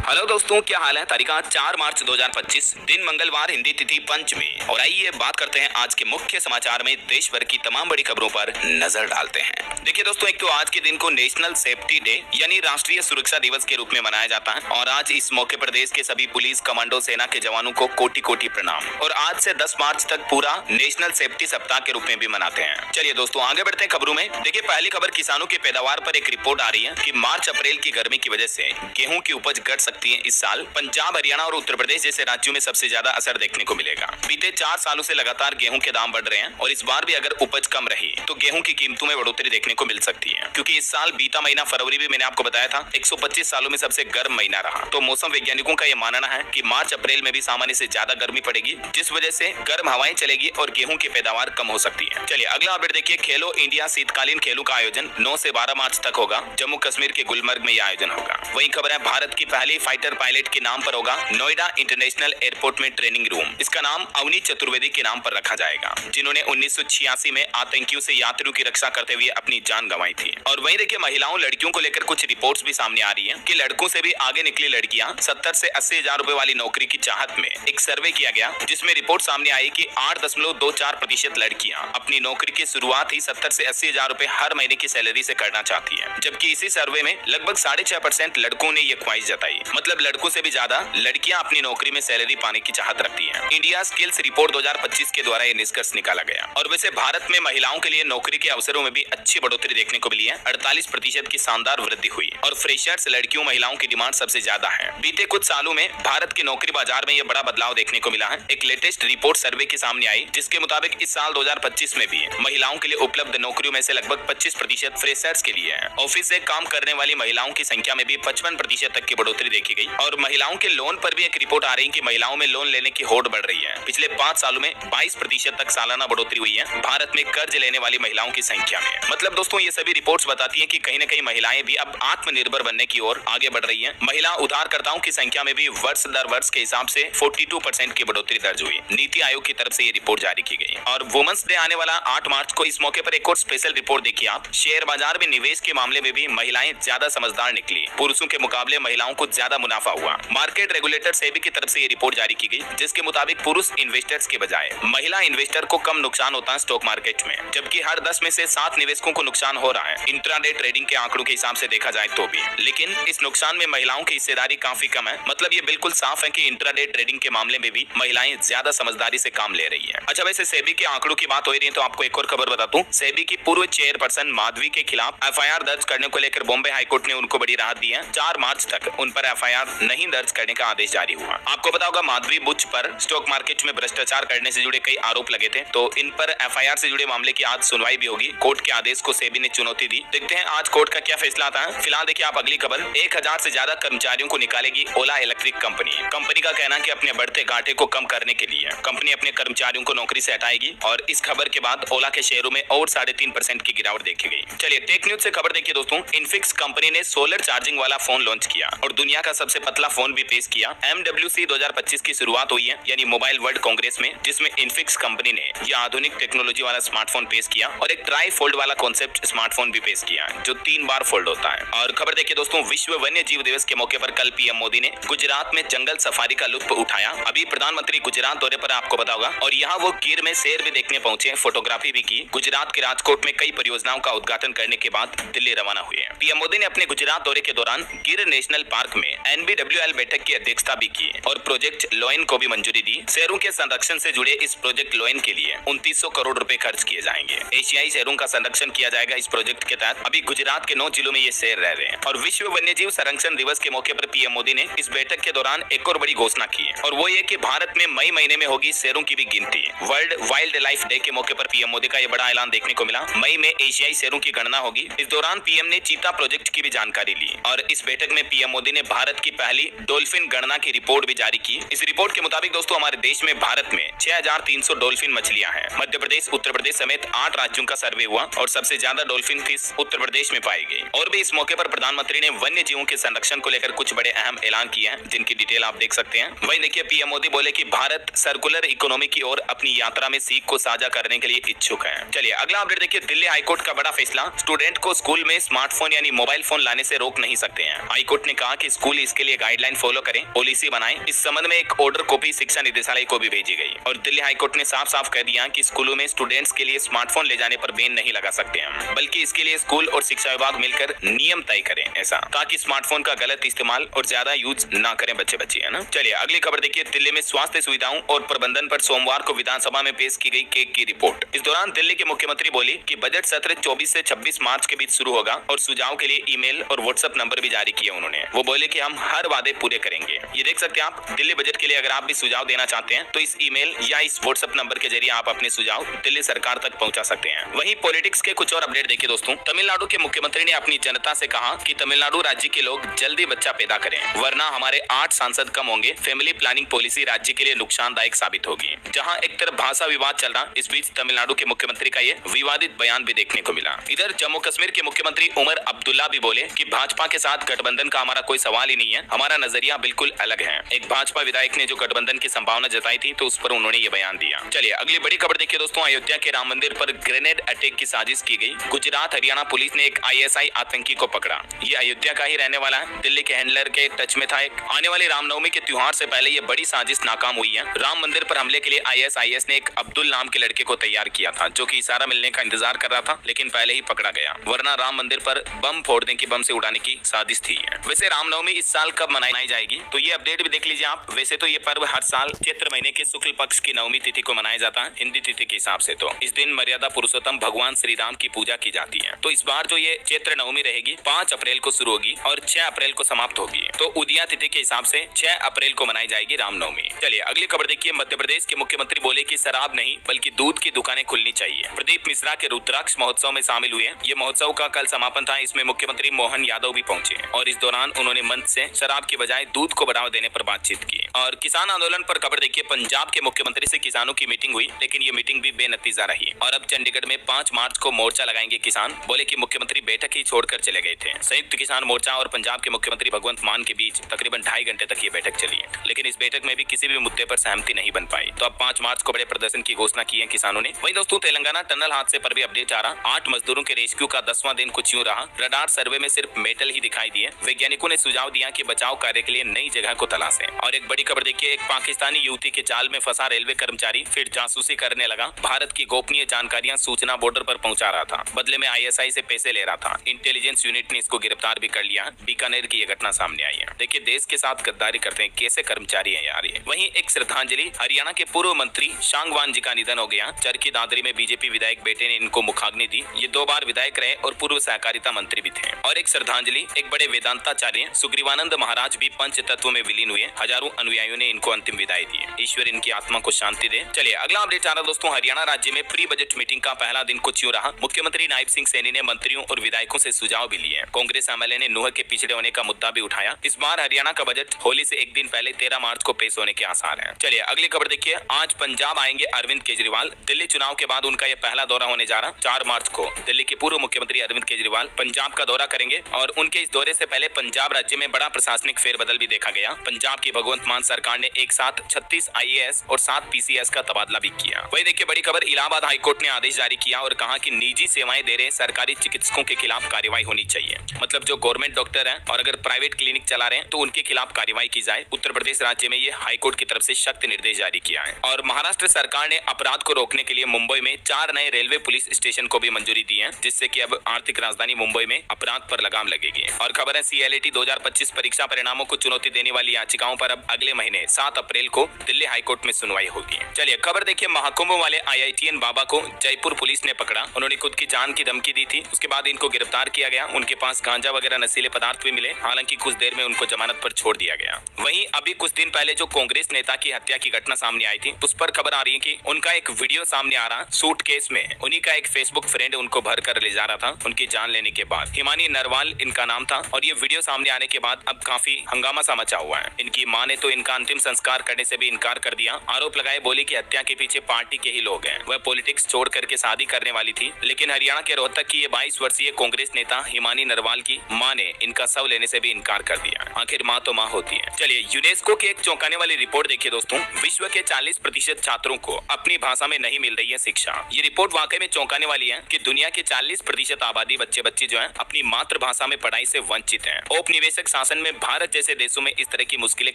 Hello दोस्तों, क्या हाल है। तारीख आज 4 मार्च 2025, दिन मंगलवार, हिंदी तिथि पंचमी। और आइए बात करते हैं आज के मुख्य समाचार में देश भर की तमाम बड़ी खबरों पर नजर डालते हैं। देखिए दोस्तों, एक तो आज के दिन को नेशनल सेफ्टी डे यानी राष्ट्रीय सुरक्षा दिवस के रूप में मनाया जाता है और आज इस मौके पर देश के सभी पुलिस, कमांडो, सेना के जवानों को कोटि कोटि प्रणाम। और आज से 10 मार्च तक पूरा नेशनल सेफ्टी सप्ताह के रूप में भी मनाते हैं। चलिए दोस्तों, आगे बढ़ते हैं खबरों में। देखिए, पहली खबर किसानों की पैदावार पर एक रिपोर्ट आ रही है कि मार्च अप्रैल की गर्मी की वजह से गेहूं की उपज घट सकती है। इस साल पंजाब, हरियाणा और उत्तर प्रदेश जैसे राज्यों में सबसे ज्यादा असर देखने को मिलेगा। बीते 4 सालों से लगातार गेहूं के दाम बढ़ रहे हैं और इस बार भी अगर उपज कम रही तो गेहूं की कीमतों में बढ़ोतरी देखने को मिल सकती है, क्योंकि इस साल बीता महीना फरवरी भी मैंने आपको बताया था 125 सालों में सबसे गर्म महीना रहा। तो मौसम वैज्ञानिकों का यह मानना है कि मार्च अप्रैल में भी सामान्य से ज्यादा गर्मी पड़ेगी, जिस वजह से गर्म हवाएं चलेगी और गेहूं की पैदावार कम हो सकती है। चलिए अगला अपडेट देखिए। खेलो इंडिया शीतकालीन खेलों का आयोजन 9 से 12 मार्च तक होगा। जम्मू कश्मीर के गुलमर्ग में यह आयोजन होगा। वहीं खबर है, भारत की पहली फाइटर पायलट के नाम पर होगा नोएडा इंटरनेशनल एयरपोर्ट में ट्रेनिंग रूम। इसका नाम अवनी चतुर्वेदी के नाम पर रखा जाएगा, जिन्होंने 1986 में आतंकियों से यात्रियों की रक्षा करते हुए अपनी जान गंवाई थी। और वहीं देखिए, महिलाओं, लड़कियों को लेकर कुछ रिपोर्ट्स भी सामने आ रही हैं कि लड़कों से भी आगे निकली लड़कियां 70 से 80 हजार रुपए वाली नौकरी की चाहत में एक सर्वे किया गया, जिसमें रिपोर्ट सामने आई कि 8.24% लड़कियां अपनी नौकरी की शुरुआत ही 70 से 80 हजार रुपए हर महीने की सैलरी से करना चाहती है, जबकि इसी सर्वे में लगभग 6.5% लड़कों ने यह ख्वाहिश जताई। मतलब लड़कों से भी ज्यादा लड़कियां अपनी नौकरी में सैलरी पाने की चाहत रखती हैं। इंडिया स्किल्स रिपोर्ट 2025 के द्वारा यह निष्कर्ष निकाला गया। और वैसे भारत में महिलाओं के लिए नौकरी के अवसरों में भी अच्छी बढ़ोतरी देखने को मिली है। 48% की शानदार वृद्धि हुई और फ्रेशर्स, लड़कियों, महिलाओं की डिमांड सबसे ज्यादा है। बीते कुछ सालों में भारत के नौकरी बाजार में यह बड़ा बदलाव देखने को मिला है। एक लेटेस्ट रिपोर्ट सर्वे के सामने आई, जिसके मुताबिक इस साल 2025 में भी महिलाओं के लिए उपलब्ध नौकरियों में से लगभग 25% फ्रेशर्स के लिए है। ऑफिस से काम करने वाली महिलाओं की संख्या में भी 55% तक की बढ़ोतरी देखी गई। और महिलाओं के लोन पर भी एक रिपोर्ट आ रही है कि महिलाओं में लोन लेने की होड़ बढ़ रही है। पिछले 5 सालों में 22% तक सालाना बढ़ोतरी हुई है भारत में कर्ज लेने वाली महिलाओं की संख्या में। मतलब दोस्तों, ये सभी रिपोर्ट्स बताती हैं कि कहीं न कहीं महिलाएं भी अब आत्मनिर्भर बनने की ओर आगे बढ़ रही हैं। महिला उधारकर्ताओं की संख्या में भी वर्ष दर वर्ष के हिसाब से 42% की बढ़ोतरी दर्ज हुई। नीति आयोग की तरफ से ये रिपोर्ट जारी की गई। और वुमेन्स डे आने वाला 8 मार्च को, इस मौके पर एक और स्पेशल रिपोर्ट देखिए आप। शेयर बाजार में निवेश के मामले में भी महिलाएं ज्यादा समझदार निकली। पुरुषों के मुकाबले महिलाओं को ज्यादा मुनाफा हुआ। मार्केट रेगुलेटर सेबी की तरफ से ये रिपोर्ट जारी की गई, जिसके मुताबिक पुरुष इन्वेस्टर्स के बजाय महिला इन्वेस्टर को कम नुकसान होता है स्टॉक मार्केट में, जबकि हर 10 में से 7 निवेशकों को नुकसान हो रहा है इंट्राडे ट्रेडिंग के आंकड़ों के हिसाब से देखा जाए तो भी। लेकिन इस नुकसान में महिलाओं की हिस्सेदारी काफी कम है। मतलब ये बिल्कुल साफ है कि इंट्राडे ट्रेडिंग के मामले में भी महिलाएं ज्यादा समझदारी से काम ले रही है। अच्छा, वैसे सेबी के आंकड़ों की बात हो रही है तो आपको एक और खबर बता दूं। सेबी की पूर्व चेयरपर्सन माधवी के खिलाफ एफआईआर दर्ज करने को लेकर बॉम्बे हाईकोर्ट ने उनको बड़ी राहत दी है। 4 मार्च तक उन पर एफआईआर नहीं दर्ज करने का आदेश जारी हुआ। आपको पता होगा, माधवी बुच पर स्टॉक मार्केट में भ्रष्टाचार करने से जुड़े कई आरोप लगे थे, तो इन पर एफआईआर से जुड़े मामले की आज सुनवाई भी होगी। कोर्ट के आदेश को सेबी ने चुनौती दी। देखते हैं आज कोर्ट का क्या फैसला आता है। फिलहाल देखिए आप अगली खबर। 1000 से ज्यादा कर्मचारियों को निकालेगी ओला इलेक्ट्रिक कंपनी। कंपनी का कहना है कि अपने बढ़ते घाटे को कम करने के लिए कंपनी अपने कर्मचारियों को नौकरी से हटाएगी। और इस खबर के बाद ओला के शेयरों में और 3.5% की गिरावट देखी गई। चलिए टेक न्यूज से खबर देखिए दोस्तों। इनफिक्स कंपनी ने सोलर चार्जिंग वाला फोन लॉन्च किया और दुनिया का सबसे पतला फोन भी पेश किया। MWC 2025 की शुरुआत हुई है, यानी मोबाइल वर्ल्ड कांग्रेस में, जिसमें इनफिक्स कंपनी ने यह आधुनिक टेक्नोलॉजी वाला स्मार्टफोन पेश किया और एक ट्राई फोल्ड वाला कॉन्सेप्ट स्मार्टफोन भी पेश किया, जो 3 बार फोल्ड होता है। और खबर देखिए दोस्तों, विश्व वन्य जीव दिवस के मौके पर कल पीएम मोदी ने गुजरात में जंगल सफारी का लुत्फ उठाया। अभी प्रधानमंत्री गुजरात दौरे पर, आपको पता होगा, और यहाँ वो गिर में शेर भी देखने पहुंचे, फोटोग्राफी भी की। गुजरात के राजकोट में कई परियोजनाओं का उद्घाटन करने के बाद दिल्ली रवाना हुए। पीएम मोदी ने अपने गुजरात दौरे के दौरान गिर नेशनल पार्क में NBWL बैठक की अध्यक्षता भी की और प्रोजेक्ट लोयन को भी मंजूरी दी। शेरों के संरक्षण से जुड़े इस प्रोजेक्ट लोयन के लिए 2900 करोड़ रुपए खर्च किए जाएंगे। एशियाई शेरों का संरक्षण किया जाएगा इस प्रोजेक्ट के तहत। अभी गुजरात के 9 जिलों में ये शेर रह रहे हैं। और विश्व वन्यजीव संरक्षण दिवस के मौके पर पीएम मोदी ने इस बैठक के दौरान एक और बड़ी घोषणा की है, और वो ये कि भारत में मई महीने में होगी शेरों की भी गिनती। वर्ल्ड वाइल्ड लाइफ डे के मौके पर पीएम मोदी का ये बड़ा ऐलान देखने को मिला। मई में एशियाई शेरों की गणना होगी। इस दौरान पीएम ने चीता प्रोजेक्ट की भी जानकारी ली और इस बैठक में पीएम मोदी ने भारत की पहली डॉल्फिन गणना की रिपोर्ट भी जारी की। इस रिपोर्ट के मुताबिक दोस्तों, हमारे देश में भारत में 6300 डॉल्फिन मछलियां हैं। मध्य प्रदेश, उत्तर प्रदेश समेत 8 राज्यों का सर्वे हुआ और सबसे ज्यादा डॉल्फिन फिश उत्तर प्रदेश में पाई गई। और भी इस मौके पर प्रधानमंत्री ने वन्य जीवों के संरक्षण को लेकर कुछ बड़े अहम ऐलान किए हैं, जिनकी डिटेल आप देख सकते हैं। वहीं देखिए, पीएम मोदी बोले कि भारत सर्कुलर इकोनॉमी की ओर अपनी यात्रा में सीख को साझा करने के लिए इच्छुक है। चलिए अगला अपडेट देखिए। दिल्ली हाईकोर्ट का बड़ा फैसला। स्टूडेंट को स्कूल में स्मार्टफोन यानी मोबाइल फोन लाने से रोक नहीं सकते हैं। हाईकोर्ट ने कहा कि स्कूल स्कूल इसके लिए गाइडलाइन फॉलो करें, पॉलिसी बनाएं। इस संबंध में एक ऑर्डर कॉपी शिक्षा निदेशालय को भी भेजी गई और दिल्ली हाईकोर्ट ने साफ साफ कह दिया कि स्कूलों में स्टूडेंट्स के लिए स्मार्टफोन ले जाने पर बैन नहीं लगा सकते हैं, बल्कि इसके लिए स्कूल और शिक्षा विभाग मिलकर नियम तय करें, ऐसा ताकि स्मार्टफोन का गलत इस्तेमाल और ज्यादा यूज ना करें बच्चे, है ना। चलिए अगली खबर देखिए। दिल्ली में स्वास्थ्य सुविधाओं और प्रबंधन पर सोमवार को विधानसभा में पेश की गई केक की रिपोर्ट। इस दौरान दिल्ली के मुख्यमंत्री बोली कि बजट सत्र 24 से 26 मार्च के बीच शुरू होगा और सुझाव के लिए ईमेल और व्हाट्सएप नंबर भी जारी किए उन्होंने। वो बोले कि हम हर वादे पूरे करेंगे। ये देख सकते हैं आप, दिल्ली बजट के लिए अगर आप भी सुझाव देना चाहते हैं तो इस ईमेल या इस व्हाट्सएप नंबर के जरिए आप अपने सुझाव दिल्ली सरकार तक पहुंचा सकते हैं। वहीं पॉलिटिक्स के कुछ और अपडेट देखिए दोस्तों। तमिलनाडु के मुख्यमंत्री ने अपनी जनता से कहा कि तमिलनाडु राज्य के लोग जल्दी बच्चा पैदा करें, वरना हमारे 8 सांसद कम होंगे। फैमिली प्लानिंग पॉलिसी राज्य के लिए नुकसानदायक साबित होगी। जहां एक तरफ भाषा विवाद चल रहा, इस बीच तमिलनाडु के मुख्यमंत्री का ये विवादित बयान भी देखने को मिला। इधर जम्मू कश्मीर के मुख्यमंत्री उमर अब्दुल्ला भी बोले कि भाजपा के साथ गठबंधन का हमारा कोई सवाल ही नहीं है, हमारा नजरिया बिल्कुल अलग है। एक भाजपा विधायक ने जो गठबंधन की संभावना जताई थी तो उस पर उन्होंने ये बयान दिया। चलिए अगली बड़ी खबर देखिए दोस्तों। अयोध्या के राम मंदिर पर ग्रेनेड अटैक की साजिश की गई। गुजरात हरियाणा पुलिस ने एक ISI आतंकी को पकड़ा। ये अयोध्या का ही रहने वाला है, दिल्ली के हैंडलर के टच में था। एक आने वाले रामनवमी के त्योहार से पहले ये बड़ी साजिश नाकाम हुई है। राम मंदिर पर हमले के लिए ISIS ने एक अब्दुल नाम के लड़के को तैयार किया था, जो कि इशारा मिलने का इंतजार कर रहा था, लेकिन पहले ही पकड़ा गया, वरना राम मंदिर पर बम फोड़ने की, बम से उड़ाने की साजिश थी। वैसे रामनवमी इस साल कब मनाई जाएगी तो ये अपडेट भी देख लीजिए आप। वैसे तो ये पर्व हर साल चैत्र महीने के शुक्ल पक्ष की नवमी तिथि को मनाया जाता है, हिंदी तिथि के हिसाब से। तो इस दिन मर्यादा पुरुषोत्तम भगवान श्री राम की पूजा की जाती है। तो इस बार जो ये चैत्र नवमी रहेगी 5 अप्रैल को शुरू होगी और 6 अप्रैल को समाप्त होगी। तो उदया तिथि के हिसाब से 6 अप्रैल को मनाई जाएगी रामनवमी। चलिए अगली खबर देखिए। मध्य प्रदेश के मुख्यमंत्री बोले कि शराब नहीं बल्कि दूध की दुकानें खुलनी चाहिए। प्रदीप मिश्रा के रुद्राक्ष महोत्सव में शामिल हुए। ये महोत्सव का कल समापन था। इसमें मुख्यमंत्री मोहन यादव भी पहुंचे और इस दौरान उन्होंने मंच से शराब की बजाय दूध को बढ़ावा देने पर बातचीत की। और किसान आंदोलन पर खबर देखिए। पंजाब के मुख्यमंत्री से किसानों की मीटिंग हुई, लेकिन ये मीटिंग भी बेनतीजा रही और अब चंडीगढ़ में 5 मार्च को मोर्चा लगाएंगे किसान। बोले कि मुख्यमंत्री बैठक ही छोड़कर चले गए थे। संयुक्त किसान मोर्चा और पंजाब के मुख्यमंत्री भगवंत मान के बीच तकरीबन 2.5 घंटे तक ये बैठक चली है, लेकिन इस बैठक में भी किसी भी मुद्दे पर सहमति नहीं बन पाई। तो अब 5 मार्च को बड़े प्रदर्शन की घोषणा की है किसानों ने। वहीं दोस्तों तेलंगाना टनल हादसे पर भी अपडेट आ रहा। 8 मजदूरों के रेस्क्यू का 10वां दिन कुछ यूं रहा। रडार सर्वे में सिर्फ मेटल ही दिखाई दिए। वैज्ञानिकों ने सुझाव दिया कि बचाव कार्य के लिए नई जगह को तलाशें। और एक बड़ी खबर देखिए। एक पाकिस्तानी युवती के जाल में फंसा रेलवे कर्मचारी फिर जासूसी करने लगा। भारत की गोपनीय जानकारियां सूचना बॉर्डर पर पहुंचा रहा था, बदले में ISI से पैसे ले रहा था। इंटेलिजेंस यूनिट ने इसको गिरफ्तार भी कर लिया। बीकानेर की यह घटना सामने आई है। देखिए देश के साथ गद्दारी करते हैं कैसे कर्मचारी हैं यार ये। वहीं एक श्रद्धांजलि। हरियाणा के पूर्व मंत्री शांगवान जी का निधन हो गया। चरखी दादरी में बीजेपी विधायक बेटे ने इनको मुखाग्नि दी। ये 2 बार विधायक रहे और पूर्व सहकारिता मंत्री भी थे। और एक श्रद्धांजलि। एक बड़े वेदांताचार्य सुग्रीवानंद महाराज भी पंच तत्व में विलीन हुए। हजारों अनुयायियों ने इनको अंतिम विदाई दी। ईश्वर इनकी आत्मा को शांति दे। चलिए अगला अपडेट आ रहा दोस्तों। हरियाणा राज्य में प्री बजट मीटिंग का पहला दिन कुछ यूं रहा। मुख्यमंत्री नायब सिंह सैनी ने मंत्रियों और विधायकों से सुझाव भी लिए। कांग्रेस MLA ने नूह के पिछड़े होने का मुद्दा भी उठाया। इस बार हरियाणा का बजट होली से एक दिन पहले 13 मार्च को पेश होने के आसार हैं। चलिए अगली खबर देखिए। आज पंजाब आएंगे अरविंद केजरीवाल। दिल्ली चुनाव के बाद उनका यह पहला दौरा होने जा रहा। 4 मार्च को दिल्ली के पूर्व मुख्यमंत्री अरविंद केजरीवाल पंजाब का दौरा करेंगे और उनके इस दौरे से पहले पंजाब राज्य में बड़ा प्रशासनिक फेरबदल भी देखा गया। पंजाब की भगवंत मान सरकार ने एक साथ 36 IAS और 7 PCS का तबादला भी किया। वही देखिए बड़ी खबर। इलाहाबाद हाईकोर्ट ने आदेश जारी किया और कहा कि निजी सेवाएं दे रहे सरकारी चिकित्सकों के खिलाफ कार्रवाई होनी चाहिए। मतलब जो गवर्नमेंट डॉक्टर हैं और अगर प्राइवेट क्लिनिक चला रहे हैं तो उनके खिलाफ कार्रवाई की जाए। उत्तर प्रदेश राज्य में ये हाईकोर्ट की तरफ से सख्त निर्देश जारी किया है। और महाराष्ट्र सरकार ने अपराध को रोकने के लिए मुंबई में 4 नए रेलवे पुलिस स्टेशन को भी मंजूरी दी है, जिससे कि अब आर्थिक राजधानी मुंबई में अपराध पर लगाम लगेगी। और खबर है CLAT 2025 परीक्षा परिणामों को चुनौती देने वाली याचिकाओं पर अब अगले महीने 7 अप्रैल को दिल्ली हाईकोर्ट में सुनवाई होगी। चलिए खबर देखिए। महाकुंभ वाले IITian बाबा को जयपुर पुलिस ने पकड़ा। उन्होंने खुद की जान की धमकी दी थी। उसके बाद इनको गिरफ्तार किया गया। उनके पास गांजा वगैरह नशीले पदार्थ भी मिले। हालांकि कुछ देर में उनको जमानत पर छोड़ दिया गया। वहीं अभी कुछ दिन पहले जो कांग्रेस नेता की हत्या की घटना सामने आई थी, उस पर खबर आ रही है कि उनका एक वीडियो सामने आ रहा। सूटकेस में उन्हीं का एक फेसबुक फ्रेंड उनको भर कर ले जा रहा था उनकी जान लेने के बाद। हिमानी नरवाल इनका नाम था और ये वीडियो सामने आने के बाद अब काफी हंगामा सा मचा हुआ है। इनकी मां ने तो इन उनका अंतिम संस्कार करने से भी इनकार कर दिया। आरोप लगाए, बोली कि हत्या के पीछे पार्टी के ही लोग हैं। वह पॉलिटिक्स छोड़ करके शादी करने वाली थी, लेकिन हरियाणा के रोहतक की ये 22 वर्षीय कांग्रेस नेता हिमानी नरवाल की मां ने इनका शव लेने से भी इनकार कर दिया। आखिर मां तो मां होती है। चलिए यूनेस्को की एक चौंकाने वाली रिपोर्ट देखिए दोस्तों। विश्व के 40% छात्रों को अपनी भाषा में नहीं मिल रही है शिक्षा। ये रिपोर्ट वाकई में चौंकाने वाली है कि दुनिया के 40% आबादी बच्चे जो है अपनी मातृभाषा में पढ़ाई से वंचित हैं। औपनिवेशिक शासन में भारत जैसे देशों में इस तरह की मुश्किलें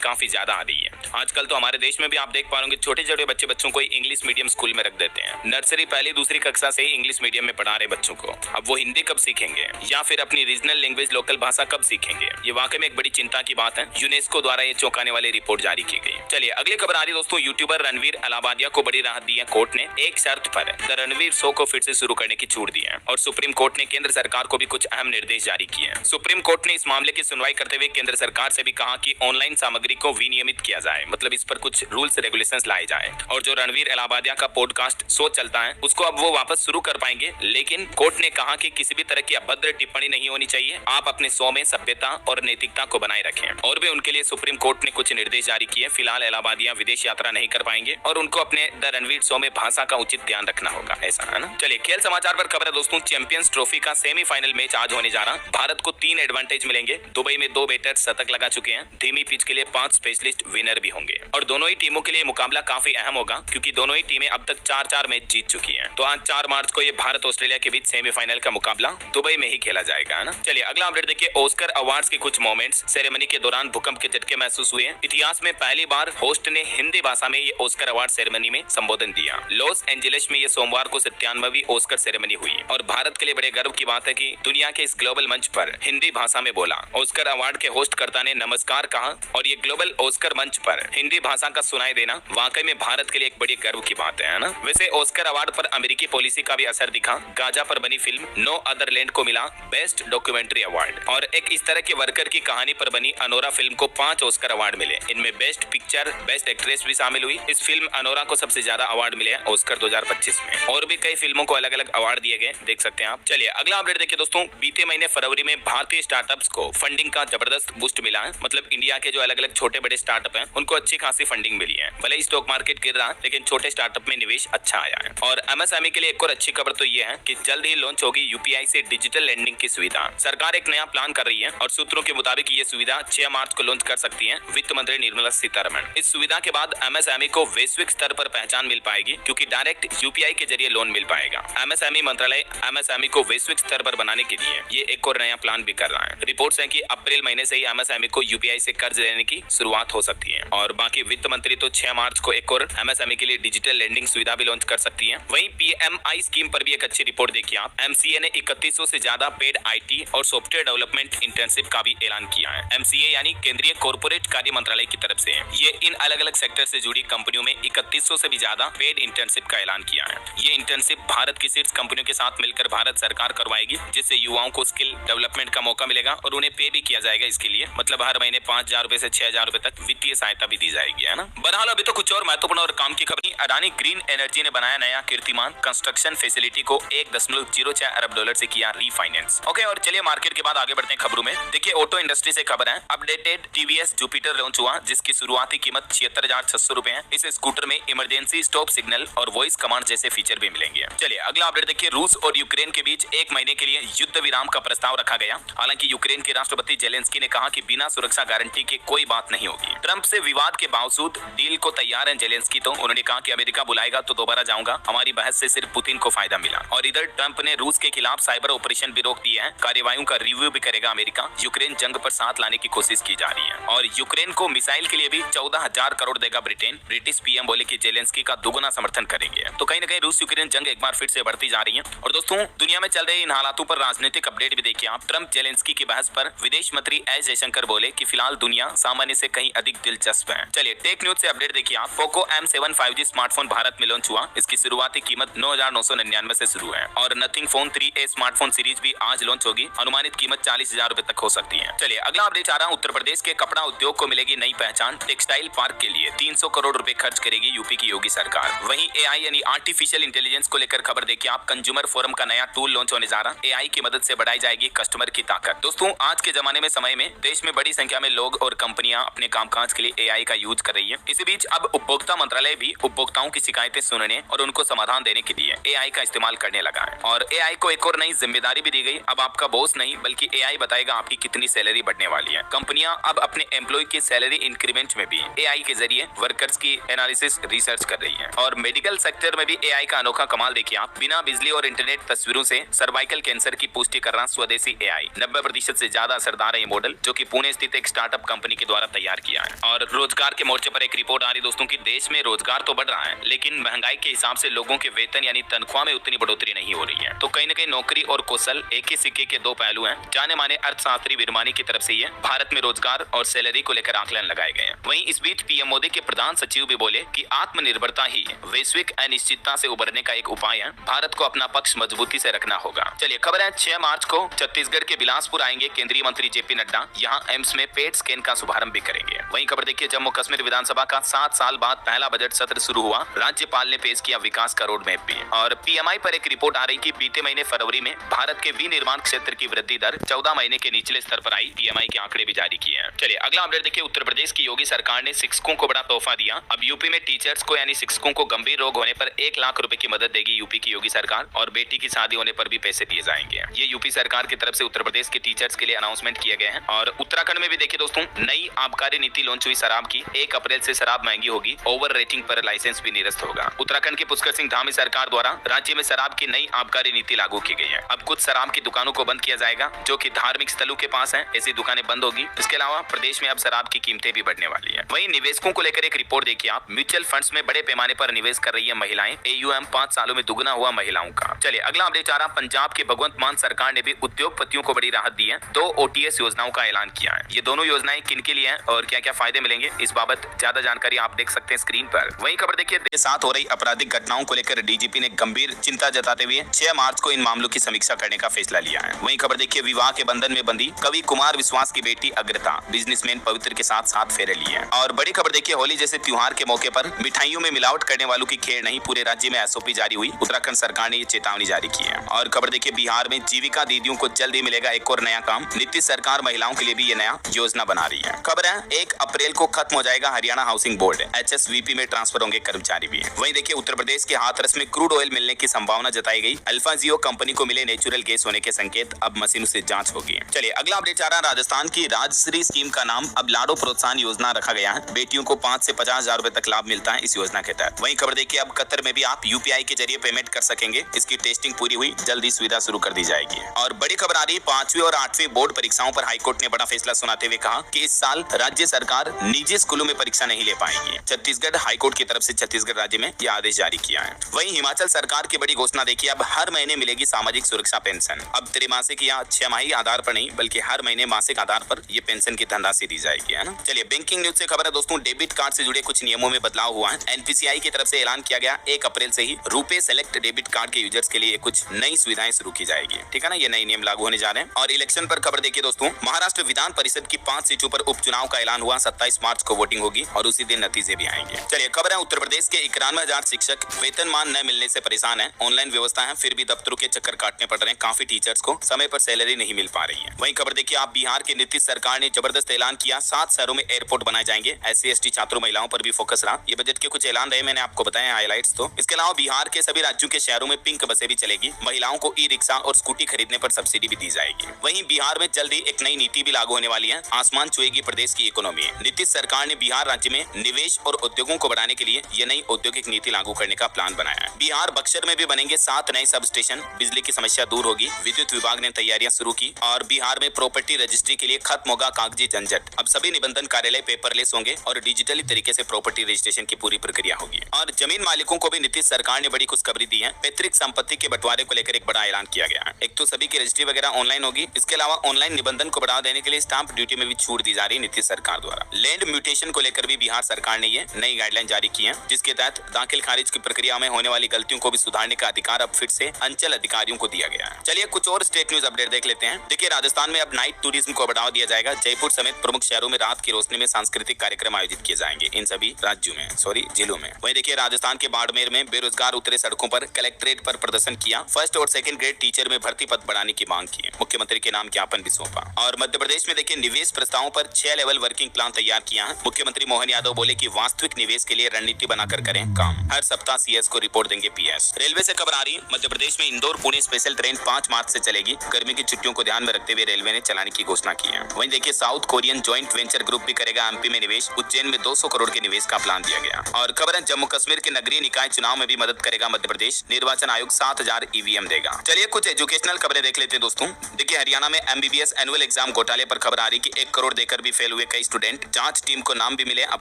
काफी ज्यादा आ रही है। आजकल तो हमारे देश में भी आप देख पा रहे छोटे छोटे बच्चों को इंग्लिश मीडियम स्कूल में रख देते हैं। नर्सरी पहली दूसरी कक्षा से ही इंग्लिश मीडियम में पढ़ा रहे बच्चों को। अब वो हिंदी कब सीखेंगे या फिर अपनी रीजनल लैंग्वेज लोकल भाषा कब सीखेंगे? ये वाकई में एक बड़ी चिंता की बात है। यूनेस्को द्वारा ये चौंकाने वाली रिपोर्ट जारी की गई। चलिए अगली खबर आ रही दोस्तों। यूट्यूबर रणवीर अलाहाबादिया को बड़ी राहत दी है कोर्ट ने। एक शर्त पर द रणवीर शो को फिर से शुरू करने की छूट दी है और सुप्रीम कोर्ट ने केंद्र सरकार को भी कुछ अहम निर्देश जारी किए हैं। सुप्रीम कोर्ट ने इस मामले की सुनवाई करते हुए केंद्र सरकार से भी कहा कि ऑनलाइन सामग्री को विनियमित किया जाए, मतलब इस पर कुछ रूल्स रेगुलेशंस लाए जाए। और जो रणवीर अलाहाबादिया का पॉडकास्ट शो चलता है उसको अब वो वापस शुरू कर पाएंगे, लेकिन कोर्ट ने कहा कि किसी भी तरह की अभद्र टिप्पणी नहीं होनी चाहिए। आप अपने शो में सभ्यता और नैतिकता को बनाए रखें। और भी उनके लिए सुप्रीम कोर्ट ने कुछ निर्देश जारी किए। फिलहाल अलाहाबादिया विदेश यात्रा नहीं कर पाएंगे और उनको अपने द रणवीर शो में भाषा का उचित ध्यान रखना होगा, ऐसा है ना। चलिए खेल समाचार पर खबर है दोस्तों। चैंपियंस ट्रॉफी का सेमीफाइनल मैच आज होने जा रहा। भारत को 3 एडवांटेज मिलेंगे। दुबई में 2 बैटर शतक लगा चुके हैं। धीमी पिच के लिए 5 स्पेशलिस्ट विनर भी होंगे और दोनों ही टीमों के लिए मुकाबला काफी अहम होगा क्योंकि दोनों ही टीमें अब तक 4-4 मैच जीत चुकी हैं। तो आज 4 मार्च को ये भारत ऑस्ट्रेलिया के बीच सेमीफाइनल का मुकाबला दुबई में ही खेला जाएगा, है ना। चलिए अगला अपडेट देखिए। ऑस्कर अवार्ड्स के कुछ मोमेंट्स। सेरेमनी के दौरान भूकंप के झटके महसूस हुए। इतिहास में पहली बार होस्ट ने हिंदी भाषा में ये ऑस्कर अवार्ड सेरेमनी में संबोधन दिया। लॉस एंजेलिस में ये सोमवार को 97वीं ऑस्कर सेरेमनी हुई और भारत के लिए बड़े गर्व की बात है कि दुनिया के इस ग्लोबल मंच पर हिंदी भाषा में बोला। ऑस्कर अवार्ड के होस्ट कर्ता ने नमस्कार कहा और ये ग्लोबल ऑस्कर मंच पर हिंदी भाषा का सुनाई देना वाकई में भारत के लिए एक बड़ी गर्व की बात है ना। वैसे ऑस्कर अवार्ड पर अमेरिकी पॉलिसी का भी असर दिखा। गाजा पर बनी फिल्म नो अदर लैंड को मिला बेस्ट डॉक्यूमेंट्री अवार्ड और एक इस तरह के वर्कर की कहानी पर बनी अनोरा फिल्म को 5 ऑस्कर अवार्ड मिले। इनमें बेस्ट पिक्चर, बेस्ट एक्ट्रेस भी शामिल हुई। इस फिल्म अनोरा को सबसे ज्यादा अवार्ड मिले हैं ऑस्कर 2025 में। और भी कई फिल्मों को अलग अलग अवार्ड दिए गए, देख सकते हैं आप। चलिए अगला अपडेट देखिए दोस्तों। बीते महीने फरवरी में भारतीय स्टार्टअप्स को फंडिंग का जबरदस्त बूस्ट मिला है। मतलब इंडिया के जो अलग अलग छोटे बड़े स्टार्टअप हैं उनको अच्छी खासी फंडिंग मिली है। भले ही स्टॉक मार्केट गिर रहा लेकिन छोटे स्टार्टअप में निवेश अच्छा आया है। और एमएसएमई के लिए एक और अच्छी खबर तो ये है कि जल्द ही लॉन्च होगी यूपीआई से डिजिटल लेंडिंग की सुविधा। सरकार एक नया प्लान कर रही है और सूत्रों के मुताबिक ये सुविधा 6 मार्च को लॉन्च कर सकती है वित्त मंत्री निर्मला सीतारमण। इस सुविधा के बाद एमएसएमई को वैश्विक स्तर पर पहचान मिल पाएगी क्योंकि डायरेक्ट यूपीआई के जरिए लोन मिल पाएगा। एमएसएमई मंत्रालय एमएसएमई को वैश्विक स्तर पर बनाने के लिए ये एक और नया प्लान भी कर रहा है। रिपोर्ट्स हैं कि अप्रैल महीने से ही एमएसएमई को यूपीआई से कर्ज लेने की शुरुआत हो सकती है और बाकी वित्त मंत्री तो 6 मार्च को एक और एमएसएमई के लिए डिजिटल लेंडिंग सुविधा भी लॉन्च कर सकती है। वहीं पीएमआई स्कीम पर भी एक अच्छी रिपोर्ट देखिए आप। एमसीए ने 3100 से ज्यादा पेड आईटी और सॉफ्टवेयर डेवलपमेंट इंटर्नशिप का भी ऐलान किया है। एमसीए यानी केंद्रीय कॉर्पोरेट कार्य मंत्रालय की तरफ से ये इन अलग अलग सेक्टर से जुड़ी कंपनियों में 3100 से भी ज्यादा पेड इंटर्नशिप का ऐलान किया है। ये इंटर्नशिप भारत की शीर्ष कंपनियों के साथ मिलकर भारत सरकार करवाएगी, जिससे युवाओं को स्किल डेवलपमेंट का मौका मिलेगा और उन्हें पे भी किया जाएगा इसके लिए। मतलब हर महीने 5000 रुपए से 6000 रुपए तक वित्तीय सहायता भी दी जाएगी, है ना। बहरहाल अभी तो कुछ और महत्वपूर्ण और काम की खबर। अडानी ग्रीन एनर्जी ने बनाया नया कीर्तिमान। कंस्ट्रक्शन फैसिलिटी को $1.06 अरब से किया रीफाइनेंस। ओके, और चलिए मार्केट के बाद आगे बढ़ते हैं खबरों में। देखिए ऑटो इंडस्ट्री से खबर है। अपडेटेड टीवीएस जुपिटर लॉन्च हुआ जिसकी शुरुआती कीमत 76,600 रुपए है। इस स्कूटर में इमरजेंसी स्टॉप सिग्नल और वॉइस कमांड जैसे फीचर भी मिलेंगे। चलिए अगला अपडेट देखिए। रूस और यूक्रेन के बीच 1 महीने के लिए युद्ध विराम का प्रस्ताव रखा गया। हालांकि यूक्रेन के राष्ट्रपति जेलेंस्की ने कहा कि बिना सुरक्षा गारंटी के कोई बात नहीं होगी। ट्रंप से विवाद के बावजूद डील को तैयार है जेलेंस्की। तो उन्होंने कहा कि अमेरिका बुलाएगा तो दोबारा जाऊंगा, हमारी बहस से सिर्फ पुतिन को फायदा मिला। और इधर ट्रंप ने रूस के खिलाफ साइबर ऑपरेशन भी रोक दिए हैं। कार्यवाहियों का रिव्यू भी करेगा अमेरिका। यूक्रेन जंग पर साथ लाने की कोशिश की जा रही है और यूक्रेन को मिसाइल के लिए भी 14,000 करोड़ देगा ब्रिटेन। ब्रिटिश पीएम बोले कि जेलेंस्की का दुगुना समर्थन करेंगे। तो कहीं न कहीं रूस यूक्रेन जंग एक बार फिर से बढ़ती जा रही है। और दोस्तों दुनिया में चल रहे इन हालातों पर राजनीतिक अपडेट भी देखिए आप। ट्रंप जेलेंस्की की बहस पर विदेश मंत्री एस जयशंकर बोले कि फिलहाल दुनिया सामान्य से कहीं अधिक दिलचस्प है। चलिए टेक न्यूज से अपडेट देखिए आप। Poco M7 5G smartphone Bharat में लॉन्च हुआ। इसकी शुरुआती कीमत 9,999 से शुरू है और nothing phone 3A smartphone series भी आज लॉन्च होगी। अनुमानित कीमत 40,000 रुपए तक हो सकती है। चलिए अगला अपडेट आ रहा है। उत्तर प्रदेश के कपड़ा उद्योग को मिलेगी नई पहचान। टेक्सटाइल पार्क के लिए 300 करोड़ रुपए खर्च करेगी यूपी की योगी सरकार। वहीं AI यानी आर्टिफिशियल इंटेलिजेंस को लेकर खबर देखिए आप। कंज्यूमर फोरम का नया टूल लॉन्च होने जा रहा। AI की मदद से बढ़ाई जाएगी कस्टमर की ताकत। दोस्तों आज के जमाने में समय में देश में बड़ी संख्या में लोग और कंपनियां अपने काम कामकाज के लिए एआई का यूज कर रही है। इसी बीच अब उपभोक्ता मंत्रालय भी उपभोक्ताओं की शिकायतें सुनने और उनको समाधान देने के लिए एआई का इस्तेमाल करने लगा है। और एआई को एक और नई जिम्मेदारी भी दी गई। अब आपका बॉस नहीं बल्कि एआई बताएगा आपकी कितनी सैलरी बढ़ने वाली है। कंपनियां अब अपने एम्प्लॉय की सैलरी इंक्रीमेंट में भी एआई के जरिए वर्कर्स की एनालिसिस रिसर्च कर रही है। और मेडिकल सेक्टर में भी एआई का अनोखा कमाल देखिए आप। बिना बिजली और इंटरनेट तस्वीरों से सर्वाइकल कैंसर की पुष्टि कर रहा स्वदेशी एआई। 90% से ज्यादा असरदार है ये मॉडल, जो कि पुणे स्थित एक स्टार्टअप कंपनी के द्वारा तैयार किया है। और रोजगार के मोर्चे पर एक रिपोर्ट आ रही दोस्तों की देश में रोजगार तो बढ़ रहा है, लेकिन महंगाई के हिसाब से लोगों के वेतन यानी तनख्वाह में उतनी बढ़ोतरी नहीं हो रही है। तो कहीं न कहीं नौकरी और कौशल एक ही सिक्के के दो पहलू हैं। जाने माने अर्थशास्त्री विरमानी की तरफ से ये भारत में रोजगार और सैलरी को लेकर आकलन लगाए गए हैं। वहीं इस बीच पीएम मोदी के प्रधान सचिव भी बोले कि आत्मनिर्भरता ही वैश्विक अनिश्चितता से उबरने का एक उपाय है। भारत को अपना पक्ष मजबूती से रखना होगा। चलिए खबर है 6 मार्च को छत्तीसगढ़ के बिलासपुर आएंगे केंद्रीय मंत्री जेपी नड्डा। यहाँ एम्स में पेट स्कैन का शुभारंभ भी करेंगे। वहीं खबर देखिए जम्मू कश्मीर विधानसभा का 7 साल बाद पहला बजट सत्र शुरू हुआ। राज्यपाल ने पेश किया विकास का रोड मैप भी। और पीएमआई पर एक रिपोर्ट आ रही कि बीते महीने फरवरी में भारत के विनिर्माण क्षेत्र की वृद्धि दर 14 महीने के निचले स्तर पर आई। पीएमआई के आंकड़े भी जारी किए हैं। चलिए अगला अपडेट देखिए। उत्तर प्रदेश की योगी सरकार ने शिक्षकों को बड़ा तोहफा दिया। अब यूपी में टीचर्स को यानी शिक्षकों को गंभीर रोग होने पर 1 लाख रुपए की मदद देगी यूपी की योगी सरकार। और बेटी की शादी होने पर भी पैसे दिए जाएंगे। ये यूपी सरकार की तरफ से उत्तर प्रदेश के टीचर्स के लिए अनाउंसमेंट किए गए हैं। और उत्तराखंड में भी देखिए दोस्तों नई आबकारी नीति लॉन्च हुई शराब की। 1 अप्रैल से शराब महंगी होगी। ओवर रेटिंग पर लाइसेंस भी निरस्त होगा। उत्तराखंड की पुष्कर सिंह धामी सरकार द्वारा राज्य में शराब की नई आबकारी नीति लागू की गई है। अब कुछ शराब की दुकानों को बंद किया जाएगा जो कि धार्मिक स्थलों के पास है। ऐसी दुकानें बंद होगी। इसके अलावा प्रदेश में अब शराब की कीमतें भी बढ़ने वाली है। वहीं निवेशकों को लेकर एक रिपोर्ट देखिए आप। म्यूचुअल फंड्स में बड़े पैमाने पर निवेश कर रही है महिलाएं। AUM 5 सालों में दुगना हुआ महिलाओं का। चलिए अगला अपडेट आ रहा। पंजाब के भगवंत मान सरकार ने भी उद्योगपतियों को बड़ी राहत दी है। 2 OTS योजनाओं का ऐलान किया है। ये दोनों योजनाएं किन के लिए हैं और क्या क्या फायदे मिलेंगे, इस बाबत ज्यादा जानकारी आप देख सकते हैं स्क्रीन पर। वहीं खबर देखिए साथ हो रही आपराधिक घटनाओं को लेकर डीजीपी ने गंभीर चिंता जताते हुए 6 मार्च को इन मामलों की समीक्षा करने का फैसला लिया है। वहीं खबर देखिए विवाह के बंधन में बंधी कवि कुमार विश्वास की बेटी अग्रता बिजनेसमैन पवित्र के साथ 7 फेरे लिए। और बड़ी खबर देखिए होली जैसे त्योहार के मौके पर मिठाइयों में मिलावट करने वालों की खेर नहीं। पूरे राज्य में SOP जारी हुई। उत्तराखंड सरकार ने ये चेतावनी जारी की है। और खबर देखिए बिहार में जीविका दीदियों को जल्द ही मिलेगा एक और नया काम। नीतीश सरकार महिलाओं के लिए भी ये नया योजना बना रही है। खबर है 1 अप्रैल को खत्म हो जाएगा हरियाणा हाउसिंग बोर्ड। HSVP में ट्रांसफर होंगे कर्मचारी भी। वहीं देखिए उत्तर प्रदेश के हाथरस में क्रूड ऑयल मिलने की संभावना जताई गई। अल्फा जियो कंपनी को मिले नेचुरल गैस होने के संकेत। अब मशीनों से जांच होगी। चलिए अगला अपडेट आ रहा। राजस्थान की राजश्री स्कीम का नाम अब लाडो प्रोत्साहन योजना रखा गया है। बेटियों को 5 से 50 हजार रुपए तक लाभ मिलता है इस योजना के तहत। वहीं खबर देखिए अब कतर में भी आप UPI के जरिए पेमेंट कर सकेंगे। इसकी टेस्टिंग पूरी हुई, जल्दी सुविधा शुरू कर दी जाएगी। और बड़ी खबर आ रही 5वीं और 8वीं बोर्ड परीक्षाओं पर हाईकोर्ट ने बड़ा फैसला सुनाते हुए कहा कि इस साल राज्य सरकार निजी स्कूलों में परीक्षा नहीं ले पाएगी। छत्तीसगढ़ हाईकोर्ट की तरफ से छत्तीसगढ़ राज्य में यह आदेश जारी किया है। वहीं हिमाचल सरकार की बड़ी घोषणा देखिए अब हर महीने मिलेगी सामाजिक सुरक्षा पेंशन। अब त्रैमासिक या 6 माही आधार पर नहीं बल्कि हर महीने मासिक आधार पर ये पेंशन की धनराशि दी जाएगी, है ना। चलिए बैंकिंग न्यूज से खबर है दोस्तों डेबिट कार्ड से जुड़े कुछ नियमों में बदलाव हुआ है। NPCI की तरफ से ऐलान किया गया 1 अप्रैल से ही रुपे सेलेक्ट डेबिट कार्ड के यूजर्स के लिए कुछ नई सुविधाएं शुरू की जाएगी। ठीक है ना, ये नए नियम लागू होने जा रहे हैं। और इलेक्शन पर खबर देखिए दोस्तों महाराष्ट्र विधान परिषद की 5 सीटों पर उपचुनाव का ऐलान हुआ। 27 मार्च को वोटिंग होगी और उसी दिन नतीजे भी आएंगे। चलिए खबर है उत्तर प्रदेश के 91,000 शिक्षक वेतनमान न मिलने से परेशान है। ऑनलाइन व्यवस्था है फिर भी दफ्तरों के चक्कर काटने पड़ रहे हैं। काफी टीचर्स को समय पर सैलरी नहीं मिल पा रही है। वहीं खबर देखिए आप बिहार के नीतीश सरकार ने जबरदस्त ऐलान किया। 7 शहरों में एयरपोर्ट बनाए जाएंगे। SC ST छात्रों महिलाओं पर भी फोकस रहा। ये बजट के कुछ ऐलान रहे, मैंने आपको बताया हाइलाइट्स। तो इसके अलावा बिहार के सभी राज्यों के शहरों में पिंक बसें भी चलेगी। महिलाओं को ई-रिक्शा और स्कूटी खरीदने पर सब्सिडी भी दी जाएगी। वहीं बिहार में जल्द ही एक नई नीति भी लागू होने वाली है। आसमान छुएगी प्रदेश की इकोनॉमी। नीतीश सरकार ने बिहार राज्य में निवेश और उद्योगों को बढ़ाने के लिए ये नई औद्योगिक नीति लागू करने का प्लान बनाया है। बिहार बक्सर में भी बनेंगे 7 नए सब स्टेशन। बिजली की समस्या दूर होगी। विद्युत विभाग ने तैयारियां शुरू की। और बिहार में प्रॉपर्टी रजिस्ट्री के लिए खत्म होगा कागजी झंझट। अब सभी निबंधन कार्यालय पेपरलेस होंगे और डिजिटली तरीके से प्रॉपर्टी रजिस्ट्रेशन की पूरी प्रक्रिया होगी। और जमीन मालिकों को भी नीतीश सरकार ने बड़ी खुशखबरी दी है। पैतृक संपत्ति के बंटवारे को लेकर एक बड़ा ऐलान किया गया है। एक तो सभी की रजिस्ट्री वगैरह ऑनलाइन होगी। इसके अलावा ऑनलाइन निबंधन को बढ़ावा देने के लिए स्टाम्प ड्यूटी में भी छूट दी जा रही है नीतीश सरकार द्वारा। लैंड म्यूटेशन को लेकर भी बिहार सरकार ने ये नई गाइडलाइन जारी की है, जिसके तहत दाखिल खारिज की प्रक्रिया में होने वाली गलतियों को भी सुधारने का अधिकार अब फिर से अंचल अधिकारियों को दिया गया है। चलिए कुछ और स्टेट न्यूज अपडेट देख लेते हैं। देखिए राजस्थान में अब नाइट टूरिज्म को बढ़ावा दिया जाएगा। जयपुर समेत प्रमुख शहरों में रात की रोशनी में सांस्कृतिक कार्यक्रम आयोजित किए जाएंगे इन सभी राज्यों में, जिलों में। वहीं देखिए राजस्थान के बाड़मेर में बेरोजगार उतरे सड़कों पर, कलेक्ट्रेट पर प्रदर्शन किया। 1st और 2nd ग्रेड टीचर में भर्ती पद बढ़ाने की मांग की। मुख्यमंत्री के नाम ज्ञापन भी सौंपा। और मध्य प्रदेश में देखिए निवेश प्रस्तावों पर 6 लेवल वर्किंग प्लान तैयार किया है। मुख्यमंत्री मोहन यादव बोले कि वास्तविक निवेश के लिए रणनीति बनाकर करें काम। हर सप्ताह सीएस को रिपोर्ट देंगे पीएस। रेलवे से खबर आ रही, मध्य प्रदेश में इंदौर पुणे स्पेशल ट्रेन 5 मार्च से चलेगी। गर्मी की छुट्टियों को ध्यान में रखते हुए रेलवे ने चलाने की घोषणा की है। वहीं देखिए, south Korean joint venture group भी करेगा एमपी में निवेश। उज्जैन में 200 करोड़ के निवेश का प्लान दिया गया। और खबर है, जम्मू कश्मीर के नगरीय निकाय चुनाव में भी मदद करेगा मध्य प्रदेश। निर्वाचन आयोग 7000 ईवीएम देगा। चलिए कुछ एजुकेशनल खबरें देख लेते हैं दोस्तों। देखिए, हरियाणा में एमबीबीएस एनुअल एग्जाम घोटाले पर खबर आ रही कि 1 करोड़ देकर भी फेल हुए कई स्टूडेंट। जांच टीम को नाम भी मिले, अब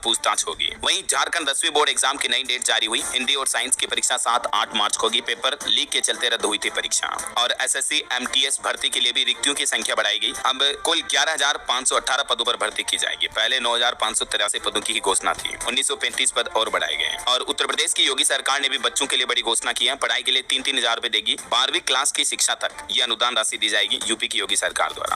पूछताछ होगी। वहीं झारखंड 10वीं बोर्ड एग्जाम की नई डेट जारी हुई। हिंदी और साइंस की परीक्षा 7-8 मार्च को होगी। पेपर लीक के चलते रद्द हुई थी परीक्षा। और एसएससी एमटीएस भर्ती के लिए भी रिक्तियों की संख्या बढ़ाई गई। अब कुल 11,518 पदों पर भर्ती की जाएगी। पहले 9,583 पदों की ही घोषणा थी। 1935 पद और बढ़ाए गए। और उत्तर प्रदेश की योगी सरकार ने भी बच्चों के लिए बड़ी घोषणा की है। पढ़ाई के लिए 3-3 हजार रुपए देगी। 12वीं क्लास की शिक्षा तक यह अनुदान राशि दी जाएगी यूपी की योगी सरकार द्वारा।